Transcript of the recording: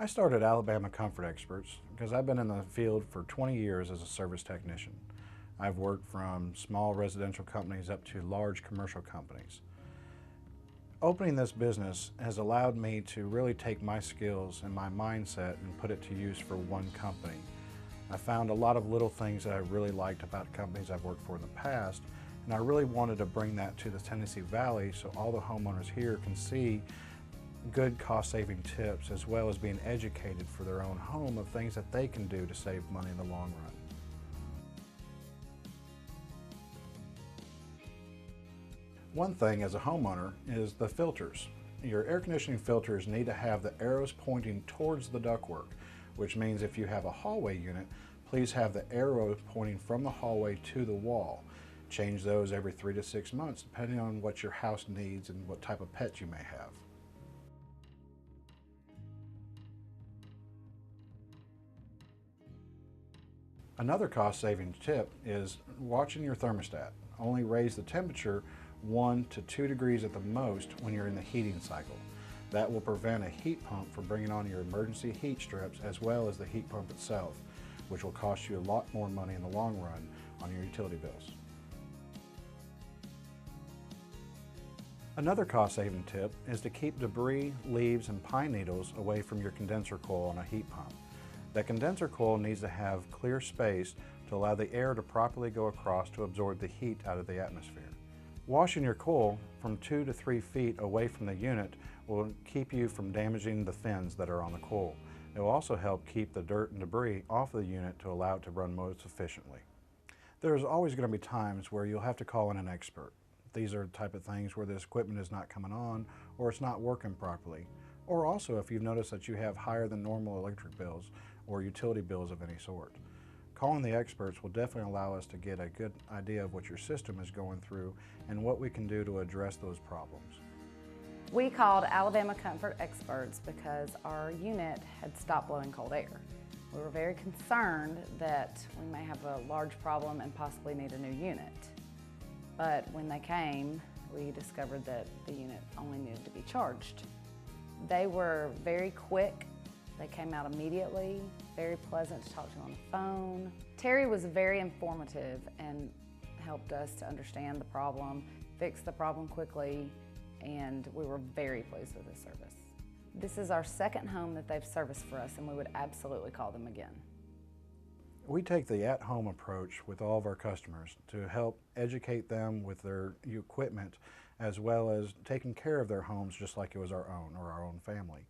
I started Alabama Comfort Experts because I've been in the field for 20 years as a service technician. I've worked from small residential companies up to large commercial companies. Opening this business has allowed me to really take my skills and my mindset and put it to use for one company. I found a lot of little things that I really liked about companies I've worked for in the past, and I really wanted to bring that to the Tennessee Valley so all the homeowners here can see good cost-saving tips as well as being educated for their own home of things that they can do to save money in the long run. One thing as a homeowner is the filters. Your air conditioning filters need to have the arrows pointing towards the ductwork, which means if you have a hallway unit, please have the arrow pointing from the hallway to the wall. Change those every 3 to 6 months depending on what your house needs and what type of pet you may have. Another cost-saving tip is watching your thermostat. Only raise the temperature 1 to 2 degrees at the most when you're in the heating cycle. That will prevent a heat pump from bringing on your emergency heat strips as well as the heat pump itself, which will cost you a lot more money in the long run on your utility bills. Another cost-saving tip is to keep debris, leaves, and pine needles away from your condenser coil on a heat pump. That condenser coil needs to have clear space to allow the air to properly go across to absorb the heat out of the atmosphere. Washing your coil from 2 to 3 feet away from the unit will keep you from damaging the fins that are on the coil. It will also help keep the dirt and debris off of the unit to allow it to run most efficiently. There's always going to be times where you'll have to call in an expert. These are the type of things where this equipment is not coming on or it's not working properly. Or also if you've noticed that you have higher than normal electric bills or utility bills of any sort. Calling the experts will definitely allow us to get a good idea of what your system is going through and what we can do to address those problems. We called Alabama Comfort Experts because our unit had stopped blowing cold air. We were very concerned that we may have a large problem and possibly need a new unit. But when they came, we discovered that the unit only needed to be charged. They were very quick. They came out immediately, very pleasant to talk to on the phone. Terry was very informative and helped us to understand the problem, fix the problem quickly, and we were very pleased with his service. This is our second home that they've serviced for us, and we would absolutely call them again. We take the at-home approach with all of our customers to help educate them with their equipment as well as taking care of their homes just like it was our own or our own family.